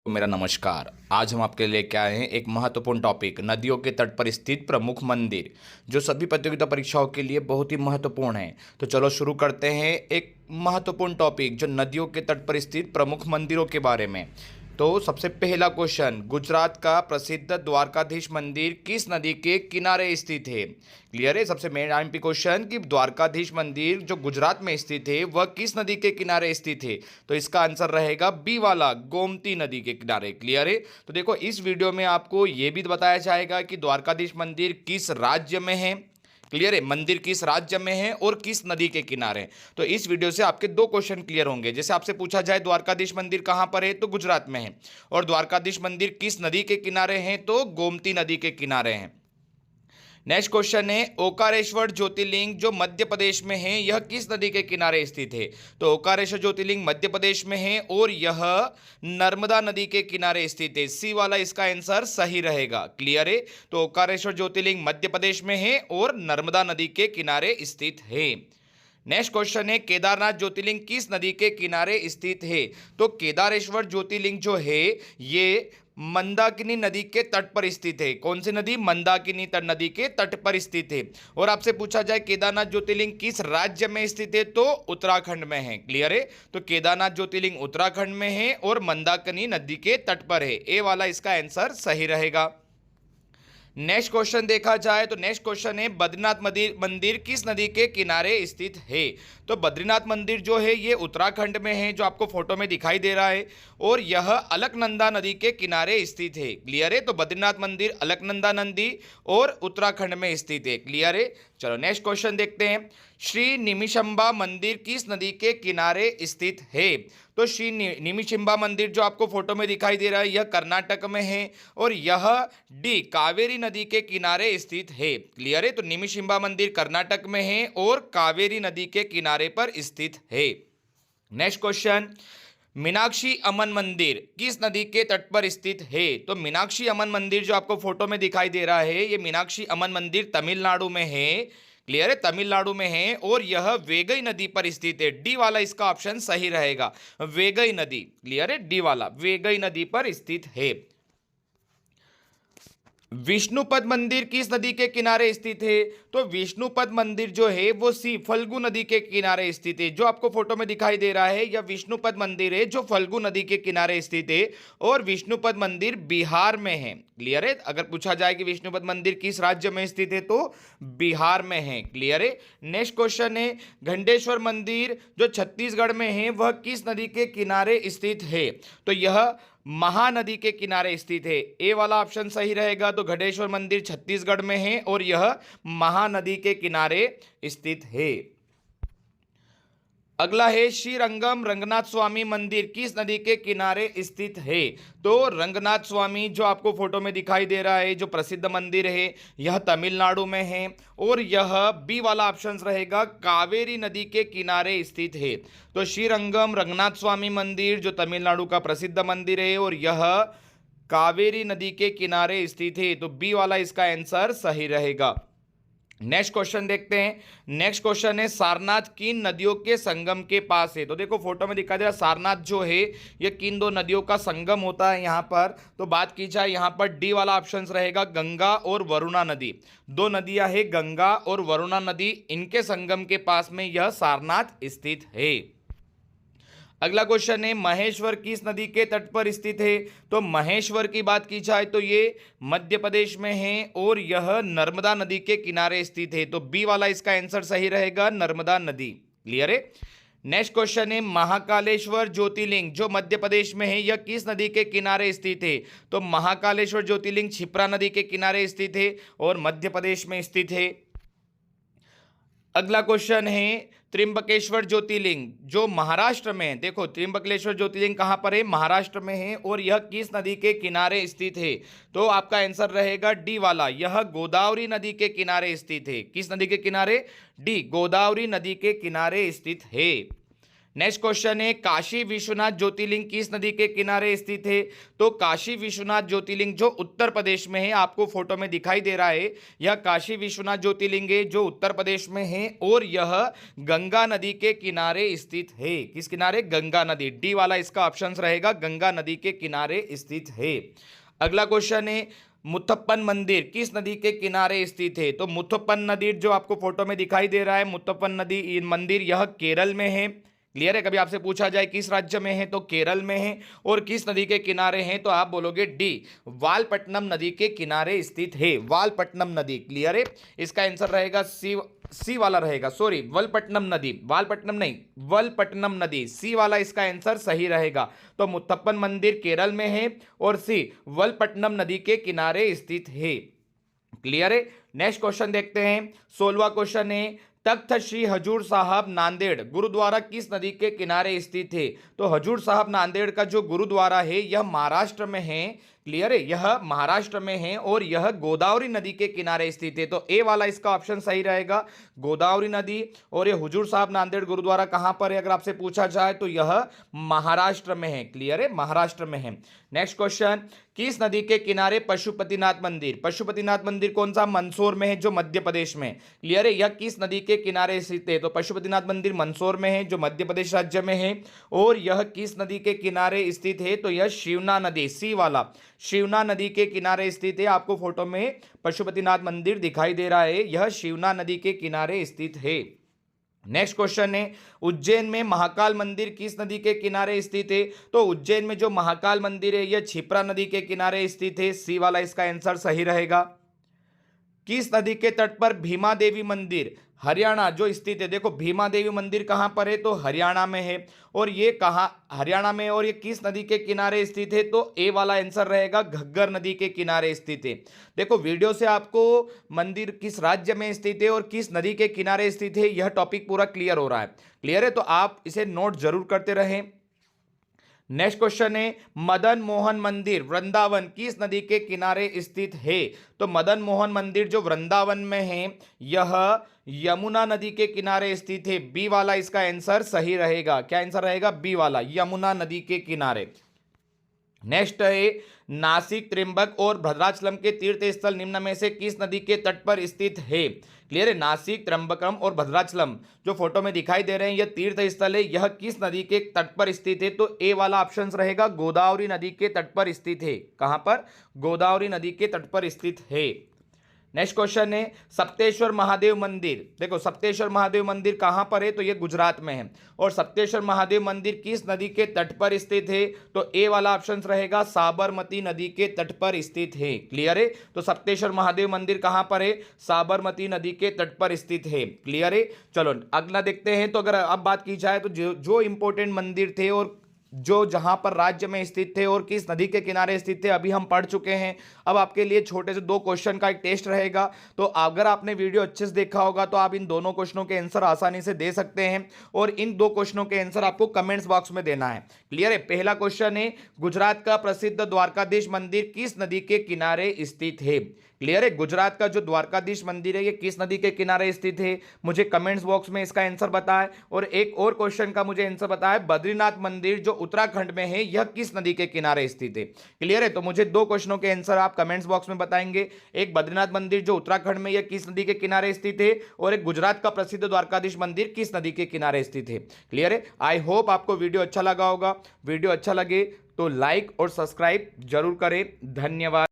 तो मेरा नमस्कार। आज हम आपके लिए लेके आए हैं एक महत्वपूर्ण टॉपिक, नदियों के तट पर स्थित प्रमुख मंदिर, जो सभी प्रतियोगिता परीक्षाओं के लिए बहुत ही महत्वपूर्ण है। तो चलो शुरू करते हैं एक महत्वपूर्ण टॉपिक, जो नदियों के तट पर स्थित प्रमुख मंदिरों के बारे में। तो सबसे पहला क्वेश्चन, गुजरात का प्रसिद्ध द्वारकाधीश मंदिर किस नदी के किनारे स्थित है? क्लियर है। सबसे मेन आईएमपी क्वेश्चन कि द्वारकाधीश मंदिर जो गुजरात में स्थित है वह किस नदी के किनारे स्थित है? तो इसका आंसर रहेगा बी वाला, गोमती नदी के किनारे। क्लियर है। तो देखो, इस वीडियो में आपको यह भी बताया जाएगा कि द्वारकाधीश मंदिर किस राज्य में है। क्लियर है, मंदिर किस राज्य में है और किस नदी के किनारे है। तो इस वीडियो से आपके दो क्वेश्चन क्लियर होंगे। जैसे आपसे पूछा जाए द्वारकाधीश मंदिर कहां पर है, तो गुजरात में है, और द्वारकाधीश मंदिर किस नदी के किनारे है, तो गोमती नदी के किनारे है। नेक्स्ट क्वेश्चन है, ओकारेश्वर ज्योतिर्लिंग जो मध्य प्रदेश में है यह किस नदी के किनारे स्थित है? तो ओकारेश्वर ज्योतिर्लिंग मध्य प्रदेश में है और यह नर्मदा नदी के किनारे स्थित है। सी वाला इसका आंसर सही रहेगा। क्लियर है। तो ओकारेश्वर ज्योतिर्लिंग मध्य प्रदेश में है और नर्मदा नदी के किनारे स्थित है। नेक्स्ट क्वेश्चन है, केदारनाथ ज्योतिर्लिंग किस नदी के किनारे स्थित है? तो केदारेश्वर ज्योतिर्लिंग जो है ये मंदाकिनी नदी के तट पर स्थित है। कौन सी नदी? मंदाकिनी नदी के तट पर स्थित है। और आपसे पूछा जाए केदारनाथ ज्योतिर्लिंग किस राज्य में स्थित है, तो उत्तराखंड में है। क्लियर है। तो केदारनाथ ज्योतिर्लिंग उत्तराखंड में है और मंदाकिनी नदी के तट पर है। ए वाला इसका आंसर सही रहेगा। नेक्स्ट क्वेश्चन देखा जाए तो नेक्स्ट क्वेश्चन है, बद्रीनाथ मंदिर किस नदी के किनारे स्थित है? तो बद्रीनाथ मंदिर जो है ये उत्तराखंड में है, जो आपको फोटो में दिखाई दे रहा है, और यह अलकनंदा नदी के किनारे स्थित है। क्लियर है। तो बद्रीनाथ मंदिर अलकनंदा नदी और उत्तराखंड में स्थित है। क्लियर है। चलो नेक्स्ट क्वेश्चन देखते हैं, श्री निमिषंबा मंदिर किस नदी के किनारे स्थित है? तो श्री निमिषंबा मंदिर जो आपको फोटो में दिखाई दे रहा है यह कर्नाटक में है और यह डी कावेरी नदी के किनारे स्थित है। क्लियर है। तो निमिषंबा मंदिर कर्नाटक में है और कावेरी नदी के किनारे पर स्थित है। नेक्स्ट क्वेश्चन, मीनाक्षी अमन मंदिर किस नदी के तट पर स्थित है? तो मीनाक्षी अमन मंदिर जो आपको फोटो में दिखाई दे रहा है ये मीनाक्षी अमन मंदिर तमिलनाडु में है। क्लियर है, तमिलनाडु में है और यह वेगई नदी पर स्थित है। डी वाला इसका ऑप्शन सही रहेगा, वेगई नदी। क्लियर है, डी वाला वेगई नदी पर स्थित है। विष्णुपद मंदिर किस नदी के किनारे स्थित है? तो विष्णुपद मंदिर जो है वो सी फल्गु नदी के किनारे स्थित है। जो आपको फोटो में दिखाई दे रहा है यह विष्णुपद मंदिर है जो फल्गु नदी के किनारे स्थित है और विष्णुपद मंदिर बिहार में है। क्लियर है। अगर पूछा जाए कि विष्णुपद मंदिर किस राज्य में स्थित है तो बिहार में है। क्लियर है। नेक्स्ट क्वेश्चन है, घंटेश्वर मंदिर जो छत्तीसगढ़ में है वह किस नदी के किनारे स्थित है? तो यह महानदी के किनारे स्थित है। ए वाला ऑप्शन सही रहेगा। तो घटेश्वर मंदिर छत्तीसगढ़ में है और यह महानदी के किनारे स्थित है। अगला है, श्रीरंगम रंगनाथ स्वामी मंदिर किस नदी के किनारे स्थित है? तो रंगनाथ स्वामी जो आपको फोटो में दिखाई दे रहा है जो प्रसिद्ध मंदिर है यह तमिलनाडु में है और यह बी वाला ऑप्शन रहेगा, कावेरी नदी के किनारे स्थित है। तो श्रीरंगम रंगनाथ स्वामी मंदिर जो तमिलनाडु का प्रसिद्ध मंदिर है और यह कावेरी नदी के किनारे स्थित है। तो बी वाला इसका आंसर सही रहेगा। नेक्स्ट क्वेश्चन देखते हैं। नेक्स्ट क्वेश्चन है, सारनाथ किन नदियों के संगम के पास है? तो देखो फोटो में दिखा दे रहा है सारनाथ जो है ये किन दो नदियों का संगम होता है यहाँ पर। तो बात की जाए यहाँ पर डी वाला ऑप्शन रहेगा, गंगा और वरुणा नदी। दो नदियां है गंगा और वरुणा नदी, इनके संगम के पास में यह सारनाथ स्थित है। अगला क्वेश्चन है, महेश्वर किस नदी के तट पर स्थित है? तो महेश्वर की बात की जाए तो ये मध्य प्रदेश में है और यह नर्मदा नदी के किनारे स्थित है। तो बी वाला इसका आंसर सही रहेगा, नर्मदा नदी। क्लियर है। नेक्स्ट क्वेश्चन है, महाकालेश्वर ज्योतिर्लिंग जो मध्य प्रदेश में है यह किस नदी के किनारे स्थित है? तो महाकालेश्वर ज्योतिर्लिंग क्षिप्रा नदी के किनारे स्थित है और मध्य प्रदेश में स्थित है। अगला क्वेश्चन है, त्र्यंबकेश्वर ज्योतिर्लिंग जो महाराष्ट्र में है। देखो त्र्यंबकेश्वर ज्योतिर्लिंग कहां पर है? महाराष्ट्र में है और यह किस नदी के किनारे स्थित है? तो आपका आंसर रहेगा डी वाला, यह गोदावरी नदी के किनारे स्थित है। किस नदी के किनारे? डी गोदावरी नदी के किनारे स्थित है। नेक्स्ट क्वेश्चन है काशी विश्वनाथ ज्योतिर्लिंग किस नदी के किनारे स्थित है? तो काशी विश्वनाथ ज्योतिर्लिंग जो उत्तर प्रदेश में है, आपको फोटो में दिखाई दे रहा है, यह काशी विश्वनाथ ज्योतिर्लिंग है जो उत्तर प्रदेश में है और यह गंगा नदी के किनारे स्थित है। किस किनारे? गंगा नदी। डी वाला इसका ऑप्शन रहेगा, गंगा नदी के किनारे स्थित है। अगला क्वेश्चन है मुथप्पन मंदिर किस नदी के किनारे स्थित है? तो मुथप्पन नदी जो आपको फोटो में दिखाई दे रहा है, मुथप्पन नदी मंदिर यह केरल में है। क्लियर है? कभी आपसे पूछा जाए किस राज्य में है तो केरल में है। और किस नदी के किनारे है तो आप बोलोगे डी, वालपट्टनम नदी के किनारे स्थित है। वालपट्टनम नदी। क्लियर है? इसका आंसर रहेगा सी वाला रहेगा, सॉरी वलपट्टनम नदी, वालपट्टनम नहीं, वलपट्टनम नदी, सी वाला इसका आंसर सही रहेगा। तो मुथप्पन मंदिर केरल में है और सी वलपट्टनम नदी के किनारे स्थित है। क्लियर है? नेक्स्ट क्वेश्चन देखते हैं। 16वां क्वेश्चन है तख्त श्री हजूर साहब नांदेड़ गुरुद्वारा किस नदी के किनारे स्थित है? तो हजूर साहब नांदेड़ का जो गुरुद्वारा है यह महाराष्ट्र में है। क्लियर है? यह महाराष्ट्र में है और यह गोदावरी नदी के किनारे स्थित है। तो ए वाला इसका ऑप्शन सही रहेगा, गोदावरी नदी। और यह हुजूर साहब नांदेड़ गुरुद्वारा कहां पर है अगर आपसे पूछा जाए तो यह महाराष्ट्र में है। क्लियर है? महाराष्ट्र में है। नेक्स्ट क्वेश्चन किस नदी के किनारे पशुपतिनाथ मंदिर? पशुपतिनाथ मंदिर कौन सा? मंदसौर में है जो मध्य प्रदेश में। क्लियर है? यह किस नदी के किनारे स्थित है? तो पशुपतिनाथ मंदिर मंदसौर में है जो मध्य प्रदेश राज्य में है। और यह किस नदी के किनारे स्थित है? तो यह शिवना नदी, सी वाला, शिवना नदी के किनारे स्थित है। आपको फोटो में पशुपतिनाथ मंदिर दिखाई दे रहा है, यह शिवना नदी के किनारे स्थित है। नेक्स्ट क्वेश्चन है उज्जैन में महाकाल मंदिर किस नदी के किनारे स्थित है? तो उज्जैन में जो महाकाल मंदिर है यह क्षिप्रा नदी के किनारे स्थित है। सी वाला इसका आंसर सही रहेगा। किस नदी के तट पर भीमा देवी मंदिर हरियाणा जो स्थित है? देखो भीमा देवी मंदिर कहां पर है? तो हरियाणा में है। और ये कहां? हरियाणा में। और ये किस नदी के किनारे स्थित है? तो ए वाला आंसर रहेगा, घग्गर नदी के किनारे स्थित है। देखो वीडियो से आपको मंदिर किस राज्य में स्थित है और किस नदी के किनारे स्थित है यह टॉपिक पूरा क्लियर हो रहा है। क्लियर है? तो आप इसे नोट जरूर करते रहें। नेक्स्ट क्वेश्चन है मदन मोहन मंदिर वृंदावन किस नदी के किनारे स्थित है? तो मदन मोहन मंदिर जो वृंदावन में है यह यमुना नदी के किनारे स्थित है। बी वाला इसका आंसर सही रहेगा। क्या आंसर रहेगा? बी वाला, यमुना नदी के किनारे। नेक्स्ट है नासिक, त्र्यंबक और भद्राचलम के तीर्थ स्थल निम्न में से किस नदी के तट पर स्थित है? क्लियर है? नासिक, त्र्यंबकम और भद्राचलम जो फोटो में दिखाई दे रहे हैं यह तीर्थ स्थल है, यह किस नदी के तट पर स्थित है? तो ए वाला ऑप्शन रहेगा, गोदावरी नदी के तट पर स्थित है। कहां पर? गोदावरी नदी के तट पर स्थित है। नेक्स्ट क्वेश्चन है सप्तेश्वर महादेव मंदिर। देखो सप्तेश्वर महादेव मंदिर कहां पर है? तो ये गुजरात में है। और सप्तेश्वर महादेव मंदिर किस नदी के तट पर स्थित है? तो ए वाला ऑप्शन रहेगा, साबरमती नदी के तट पर स्थित है। क्लियर है? तो सप्तेश्वर महादेव मंदिर कहां पर है? साबरमती नदी के तट पर स्थित है। क्लियर है? चलो अगला देखते हैं। तो अगर अब बात की जाए तो जो इंपॉर्टेंट मंदिर थे और जो जहां पर राज्य में स्थित थे और किस नदी के किनारे स्थित थे अभी हम पढ़ चुके हैं। अब आपके लिए छोटे से 2 क्वेश्चन का एक टेस्ट रहेगा। तो अगर आपने वीडियो अच्छे से देखा होगा तो आप इन दोनों क्वेश्चनों के आंसर आसानी से दे सकते हैं और इन 2 क्वेश्चनों के आंसर आपको कमेंट्स बॉक्स में देना है। क्लियर है? पहला क्वेश्चन है गुजरात का प्रसिद्ध द्वारकाधीश मंदिर किस नदी के किनारे स्थित है? क्लियर है? गुजरात का जो द्वारकाधीश मंदिर है ये किस नदी के किनारे स्थित है? मुझे कमेंट्स बॉक्स में इसका आंसर बताएं। और एक और क्वेश्चन का मुझे आंसर बताएं, बद्रीनाथ मंदिर जो उत्तराखंड में है यह किस नदी के किनारे स्थित है? क्लियर है? तो मुझे 2 क्वेश्चनों के आंसर आप कमेंट्स बॉक्स में बताएंगे। एक बद्रीनाथ मंदिर जो उत्तराखंड में यह किस नदी के किनारे स्थित है और एक गुजरात का प्रसिद्ध द्वारकाधीश मंदिर किस नदी के किनारे स्थित है। क्लियर है? आई होप आपको वीडियो अच्छा लगा होगा। वीडियो अच्छा लगे तो लाइक और सब्सक्राइब जरूर करें। धन्यवाद।